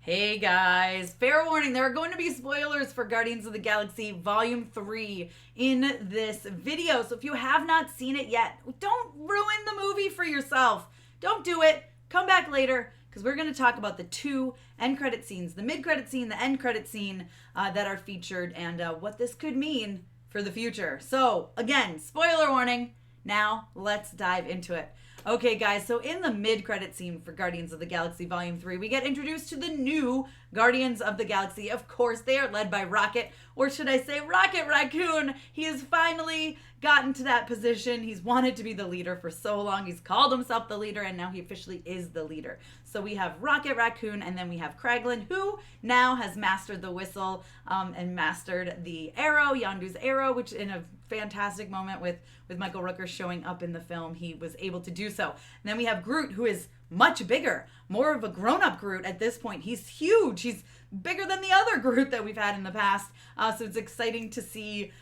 Hey guys, fair warning, there are going to be spoilers for Guardians of the Galaxy Volume 3 in this video. So if you have not seen it yet, don't ruin the movie for yourself. Don't do it. Come back later because we're going to talk about the two end credit scenes, the mid credit scene, the end credit scene that are featured and what this could mean for the future. So again, spoiler warning. Now let's dive into it. Okay, guys, so in the mid-credit scene for Guardians of the Galaxy Volume 3, we get introduced to the new Guardians of the Galaxy. Of course, they are led by Rocket, or should I say Rocket Raccoon. He has finally gotten to that position. He's wanted to be the leader for so long. He's called himself the leader, and now he officially is the leader. So we have Rocket Raccoon, and then we have Kraglin, who now has mastered the whistle and mastered the arrow, Yondu's arrow, which in a fantastic moment with Michael Rooker showing up in the film, he was able to do so. And then we have Groot, who is much bigger, more of a grown-up Groot at this point. He's huge. He's bigger than the other Groot that we've had in the past. So it's exciting to see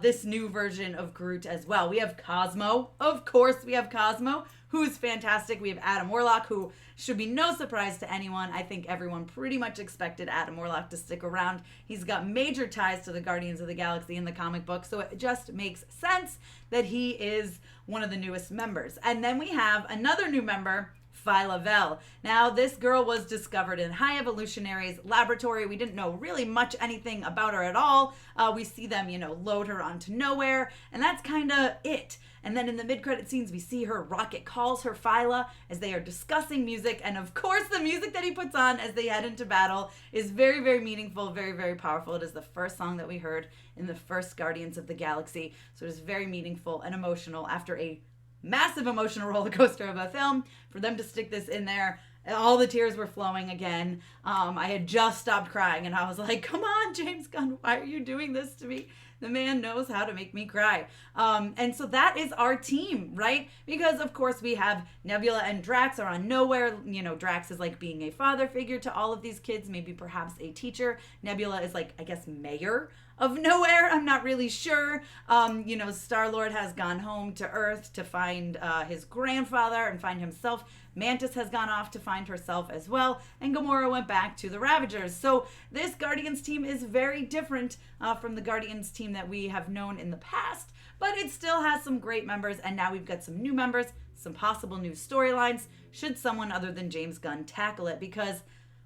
this new version of Groot as well. We have Cosmo. Of course, we have Cosmo, who's fantastic. We have Adam Warlock, who should be no surprise to anyone. I think everyone pretty much expected Adam Warlock to stick around. He's got major ties to the Guardians of the Galaxy in the comic book, so it just makes sense that he is one of the newest members. And then we have another new member, Phyla Vell. Now, this girl was discovered in High Evolutionary's laboratory. We didn't know really much anything about her at all. We see them, load her onto Nowhere, and that's kind of it. And then in the mid-credit scenes, we see her. Rocket calls her Phyla as they are discussing music. And of course, the music that he puts on as they head into battle is very, very meaningful, very, very powerful. It is the first song that we heard in the first Guardians of the Galaxy. So it is very meaningful and emotional after a massive emotional roller coaster of a film. For them to stick this in there, all the tears were flowing again. I had just stopped crying and I was like, come on, James Gunn, why are you doing this to me? The man knows how to make me cry. And so that is our team, right? Because of course we have Nebula and Drax are on Nowhere. Drax is like being a father figure to all of these kids, maybe perhaps a teacher. Nebula is like, I guess, mayor of Nowhere. I'm not really sure. Star-Lord has gone home to Earth to find his grandfather and find himself. Mantis has gone off to find herself as well, and Gamora went back to the Ravagers. So this Guardians team is very different from the Guardians team that we have known in the past, but it still has some great members, and now we've got some new members, some possible new storylines, should someone other than James Gunn tackle it, because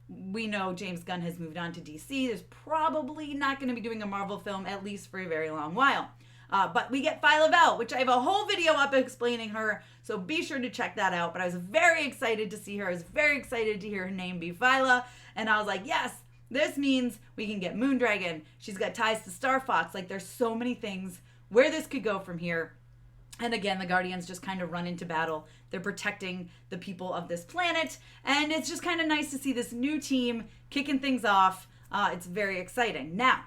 we know James Gunn has moved on to DC. There's probably not going to be doing a Marvel film, at least for a very long while. But we get Phyla Vell, which I have a whole video up explaining her, so be sure to check that out. But I was very excited to see her. I was very excited to hear her name be Phyla. And I was like, yes, this means we can get Moondragon. She's got ties to Star Fox. Like, there's so many things where this could go from here. And again, the Guardians just kind of run into battle. They're protecting the people of this planet. And it's just kind of nice to see this new team kicking things off. It's very exciting. Now,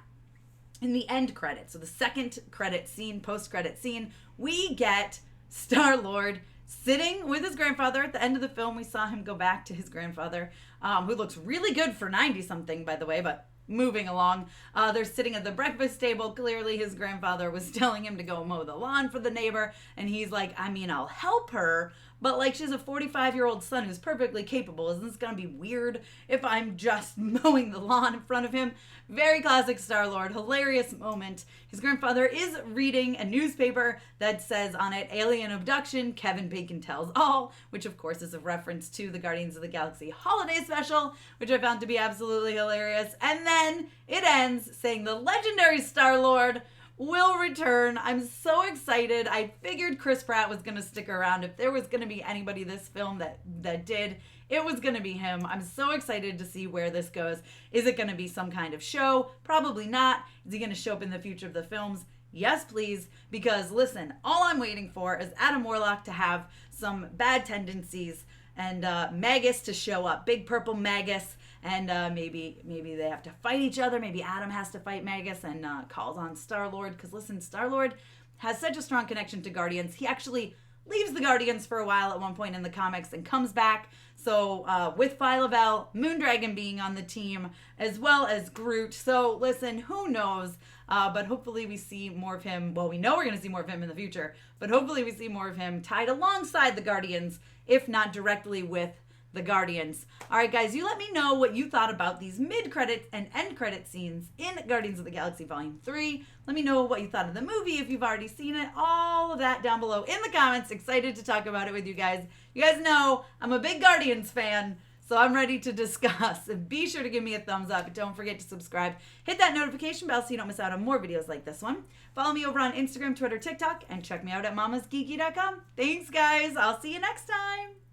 in the end credits, so the second credit scene, post-credit scene, we get Star-Lord sitting with his grandfather. At the end of the film, we saw him go back to his grandfather, who looks really good for 90-something, by the way, but moving along. They're sitting at the breakfast table. Clearly, his grandfather was telling him to go mow the lawn for the neighbor, and he's like, I'll help her, but like, she's a 45-year-old son who's perfectly capable. Isn't this gonna be weird if I'm just mowing the lawn in front of him? Very classic Star-Lord, hilarious moment. His grandfather is reading a newspaper that says on it, alien abduction, Kevin Bacon tells all, which of course is a reference to the Guardians of the Galaxy holiday special, which I found to be absolutely hilarious. And then it ends saying the legendary Star-Lord will return. I'm so excited. I figured Chris Pratt was going to stick around. If there was going to be anybody this film that did, it was going to be him. I'm so excited to see where this goes. Is it going to be some kind of show? Probably not. Is he going to show up in the future of the films? Yes, please. Because listen, all I'm waiting for is Adam Warlock to have some bad tendencies and Magus to show up. Big purple Magus. And maybe they have to fight each other. Maybe Adam has to fight Magus and calls on Star-Lord. Because listen, Star-Lord has such a strong connection to Guardians. He actually leaves the Guardians for a while at one point in the comics and comes back. So with Phyla Vell, Moondragon being on the team, as well as Groot. So listen, who knows? But hopefully we see more of him. Well, we know we're going to see more of him in the future. But hopefully we see more of him tied alongside the Guardians, if not directly with the Guardians. All right, guys, you let me know what you thought about these mid-credit and end-credit scenes in Guardians of the Galaxy Volume 3. Let me know what you thought of the movie, if you've already seen it. All of that down below in the comments. Excited to talk about it with you guys. You guys know I'm a big Guardians fan, so I'm ready to discuss. And be sure to give me a thumbs up. Don't forget to subscribe. Hit that notification bell so you don't miss out on more videos like this one. Follow me over on Instagram, Twitter, TikTok, and check me out at MamasGeeky.com. Thanks, guys. I'll see you next time.